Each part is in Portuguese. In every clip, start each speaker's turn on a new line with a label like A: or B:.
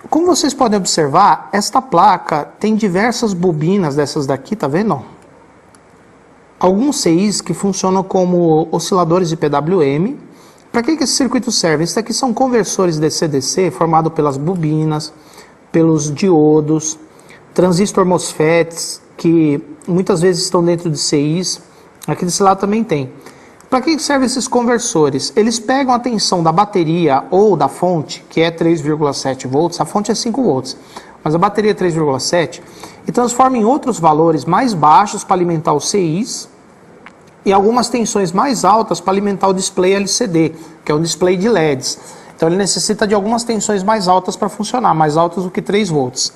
A: Como vocês podem observar, esta placa tem diversas bobinas dessas daqui, tá vendo? Alguns CIs que funcionam como osciladores de PWM. Para que esse circuito serve? Esses aqui são conversores DC-DC formados pelas bobinas, pelos diodos, transistor MOSFETs, que muitas vezes estão dentro de CIs. Aqui desse lado também tem. Para que servem esses conversores? Eles pegam a tensão da bateria ou da fonte, que é 3,7 volts, a fonte é 5 volts, mas a bateria é 3,7, e transformam em outros valores mais baixos para alimentar os CIs, e algumas tensões mais altas para alimentar o display LCD, que é um display de LEDs. Então ele necessita de algumas tensões mais altas para funcionar, mais altas do que 3 volts.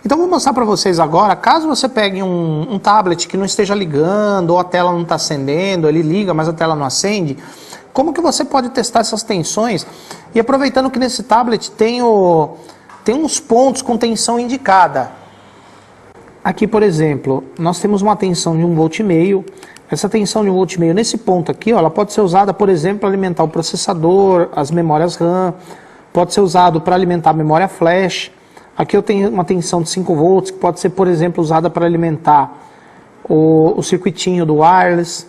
A: Então vou mostrar para vocês agora, caso você pegue um tablet que não esteja ligando, ou a tela não está acendendo, ele liga, mas a tela não acende, como que você pode testar essas tensões? E aproveitando que nesse tablet tem uns pontos com tensão indicada. Aqui, por exemplo, nós temos uma tensão de 1,5 volt. Essa tensão de 1,5 volt nesse ponto aqui, ó, ela pode ser usada, por exemplo, para alimentar o processador, as memórias RAM, pode ser usado para alimentar a memória flash. Aqui eu tenho uma tensão de 5 volts, que pode ser, por exemplo, usada para alimentar o circuitinho do wireless.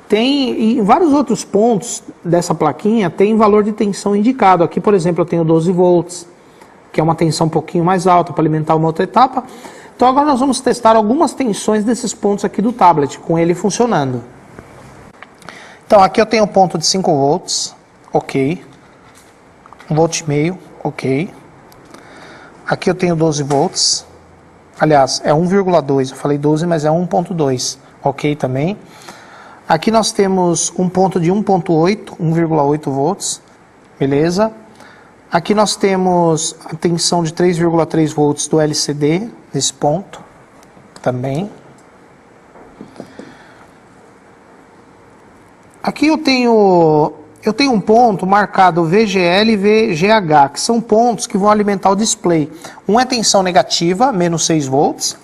A: Tem em vários outros pontos dessa plaquinha, tem valor de tensão indicado. Aqui, por exemplo, eu tenho 12 volts, que é uma tensão um pouquinho mais alta para alimentar uma outra etapa. Então agora nós vamos testar algumas tensões desses pontos aqui do tablet, com ele funcionando. Então aqui eu tenho um ponto de 5 volts, ok. 1,5 volt, ok. Aqui eu tenho 12 volts, aliás, é 1,2, eu falei 12, mas é 1,2, ok também. Aqui nós temos um ponto de 1,8, 1,8 volts, beleza. Aqui nós temos a tensão de 3,3 volts do LCD, nesse ponto, também. Aqui eu tenho um ponto marcado VGL e VGH, que são pontos que vão alimentar o display. Um é tensão negativa, menos 6 volts,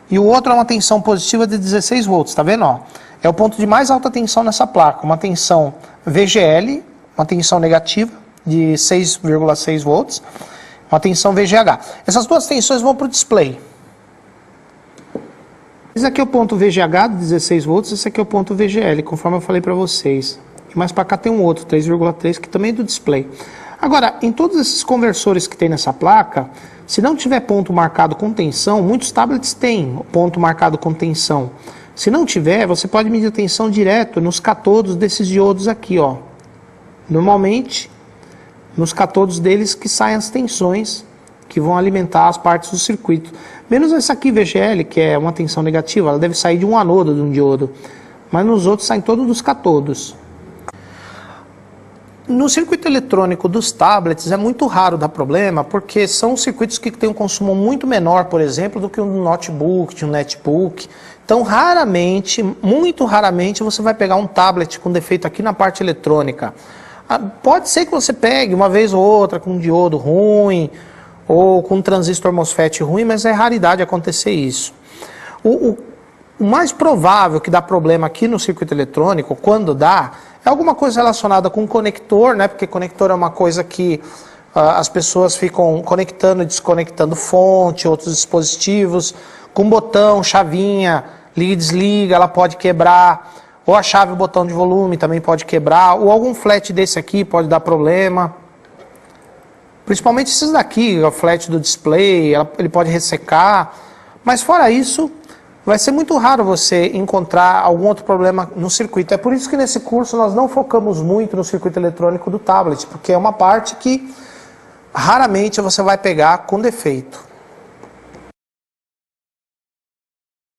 A: e o outro é uma tensão positiva de 16 volts, tá vendo? Ó? É o ponto de mais alta tensão nessa placa, uma tensão VGL, uma tensão negativa de 6,6 volts, uma tensão VGH. Essas duas tensões vão para o display. Esse aqui é o ponto VGH de 16 volts, esse aqui é o ponto VGL, conforme eu falei para vocês. E mais para cá tem um outro, 3,3, que também é do display. Agora, em todos esses conversores que tem nessa placa, se não tiver ponto marcado com tensão, muitos tablets têm ponto marcado com tensão. Se não tiver, você pode medir a tensão direto nos catodos desses diodos aqui, ó. Normalmente, nos catodos deles que saem as tensões que vão alimentar as partes do circuito. Menos essa aqui, VGL, que é uma tensão negativa, ela deve sair de um anodo de um diodo. Mas nos outros saem todos dos catodos. No circuito eletrônico dos tablets é muito raro dar problema, porque são circuitos que têm um consumo muito menor, por exemplo, do que um notebook, de um netbook. Então, raramente, muito raramente, você vai pegar um tablet com defeito aqui na parte eletrônica. Pode ser que você pegue uma vez ou outra com um diodo ruim, ou com um transistor MOSFET ruim, mas é raridade acontecer isso. O mais provável que dá problema aqui no circuito eletrônico, quando dá, é alguma coisa relacionada com conector, né? Porque conector é uma coisa que as pessoas ficam conectando e desconectando fonte, outros dispositivos, com botão, chavinha, liga e desliga, ela pode quebrar, ou a chave, o botão de volume também pode quebrar, ou algum flat desse aqui pode dar problema. Principalmente esses daqui, o flat do display, ele pode ressecar, mas fora isso, vai ser muito raro você encontrar algum outro problema no circuito. É por isso que nesse curso nós não focamos muito no circuito eletrônico do tablet, porque é uma parte que raramente você vai pegar com defeito.